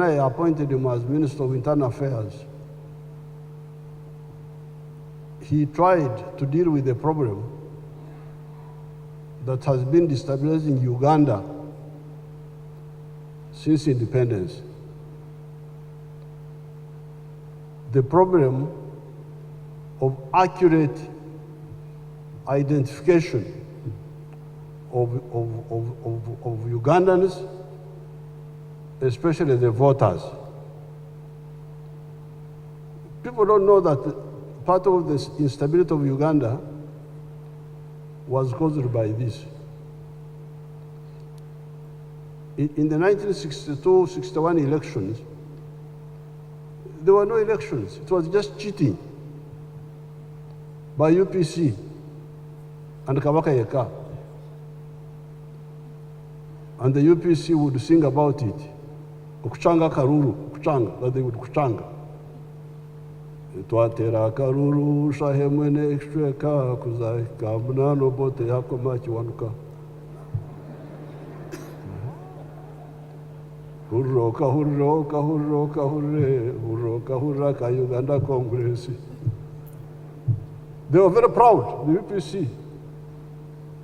when I appointed him as Minister of Internal Affairs, he tried to deal with the problem that has been destabilizing Uganda since independence. The problem of accurate identification of Ugandans, especially the voters. People don't know that part of the instability of Uganda was caused by this. In the 1962-61 elections, there were no elections. It was just cheating by UPC and Kabaka Yeka. And the UPC would sing about it. Kuchanga karuru, kuchanga, that they would kuchanga. Twatera karuru, shahemwene ekshweka, kuzaika, mnano bote yako machi wanuka. Hurroka, hurroka, hurroka, hurre, hurroka, hurraka, Uganda Congress. They were very proud, the UPC,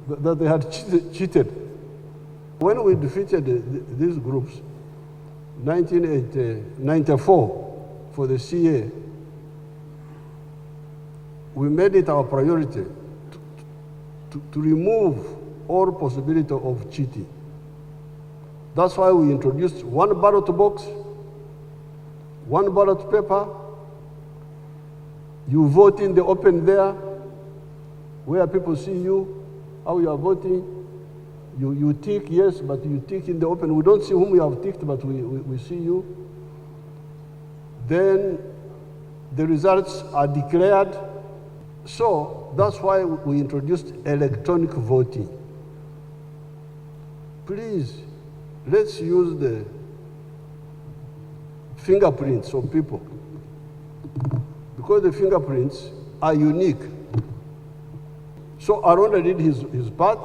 that they had cheated. When we defeated these groups, 1994, for the CA, we made it our priority to remove all possibility of cheating. That's why we introduced one ballot box, one ballot paper. You vote in the open there, where people see you, how you are voting. You tick, yes, but you tick in the open. We don't see whom you have ticked, but we see you. Then the results are declared. So that's why we introduced electronic voting. Please, let's use the fingerprints of people, because the fingerprints are unique. So Aronda did his part.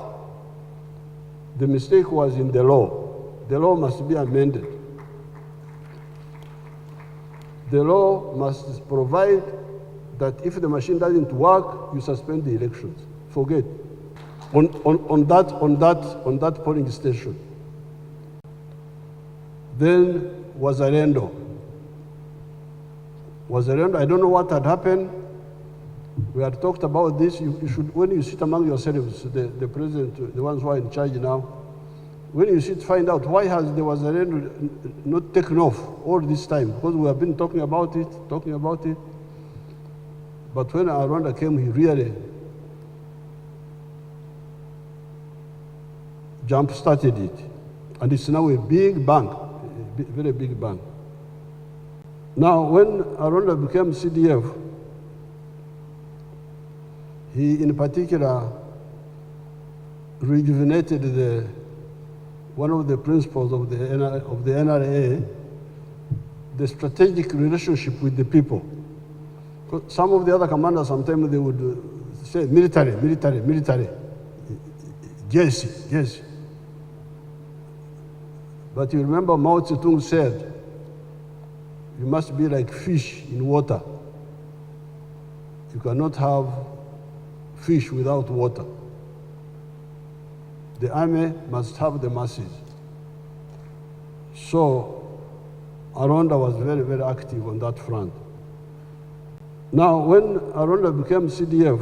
The mistake was in the law. The law must be amended. The law must provide that if the machine doesn't work, you suspend the elections. Forget. On that polling station. Then was Aronda. I don't know what had happened. We had talked about this. You should, when you sit among yourselves, the president, the ones who are in charge now, when you sit, find out why has the Wazarendo not taken off all this time, because we have been talking about it. But when Aronda came, he really jump-started it. And it's now a big bank, a very big bank. Now, when Aronda became CDF, he, in particular, rejuvenated one of the principles of the NRA, the strategic relationship with the people. Some of the other commanders, sometimes they would say military. Yes. But you remember Mao Zedong said, you must be like fish in water. You cannot have fish without water. The army must have the masses. So Aronda was very, very active on that front. Now, when Aronda became CDF,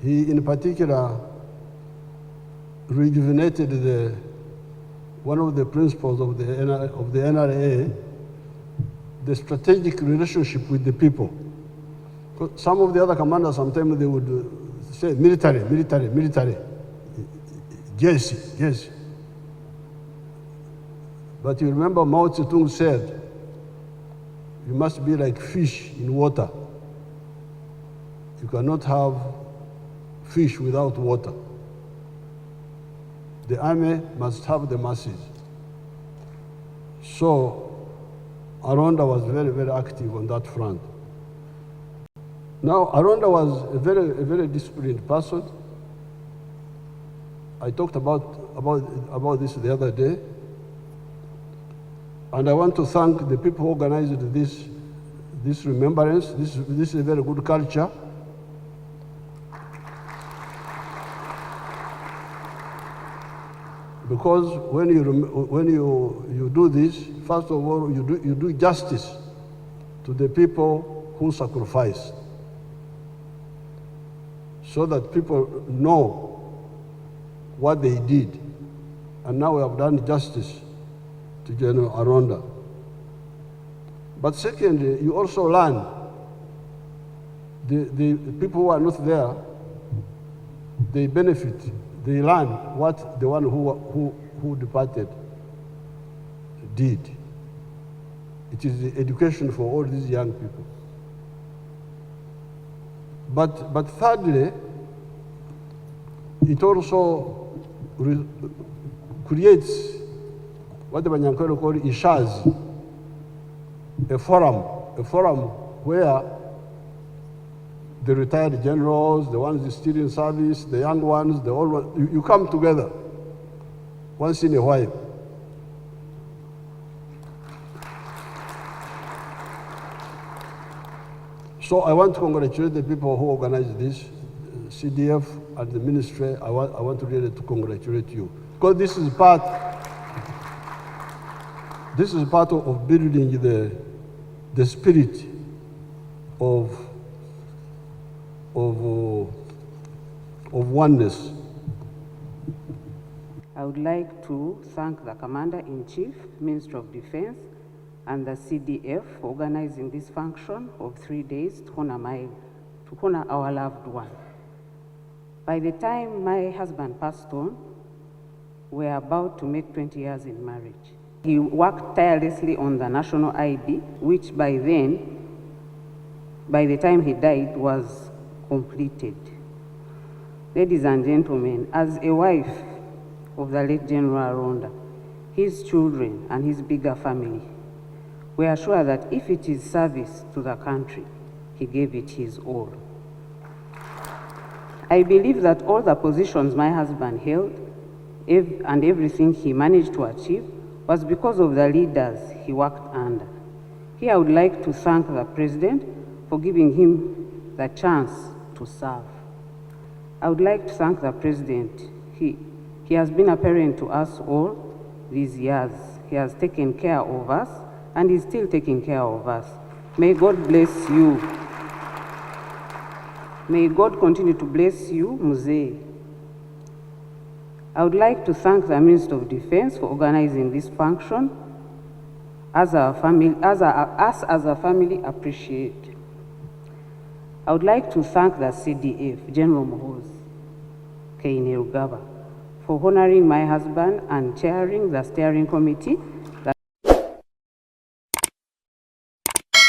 he, in particular, rejuvenated one of the principles of the NRA, the strategic relationship with the people. Some of the other commanders, sometimes they would say military. Yes. But you remember Mao Zedong said, you must be like fish in water. You cannot have fish without water. The army must have the masses. So Aronda was very, very active on that front. Now, Aronda was a very disciplined person. I talked about this the other day. And I want to thank the people who organized this remembrance. This is a very good culture. Because when you do this, first of all, you do justice to the people who sacrificed, so that people know what they did. And now we have done justice to General Aronda. But secondly, you also learn the people who are not there, they benefit. They learn what the one who departed did. It is the education for all these young people. But thirdly, it also creates what the Banyankole call ishazi, a forum where the retired generals, the ones still in service, the young ones, the old ones, you come together once in a while. So I want to congratulate the people who organized this, CDF and the ministry. I want to really to congratulate you, because this is part of building the spirit of oneness. I would like to thank the Commander-in-Chief, Minister of Defense, and the CDF for organizing this function of 3 days to honor our loved one. By the time my husband passed on, we were about to make 20 years in marriage. He worked tirelessly on the national ID, which by the time he died, was completed. Ladies and gentlemen, as a wife of the late General Aronda, his children and his bigger family, we are sure that if it is service to the country, he gave it his all. I believe that all the positions my husband held and everything he managed to achieve was because of the leaders he worked under. Here I would like to thank the President for giving him the chance to serve. I would like to thank the President. He has been a parent to us all these years. He has taken care of us and is still taking care of us. May God bless you. May God continue to bless you, Muzee. I would like to thank the Minister of Defense for organizing this function, as a family appreciate. I would like to thank the CDF, General Mohoz Kainerugaba, for honoring my husband and chairing the steering committee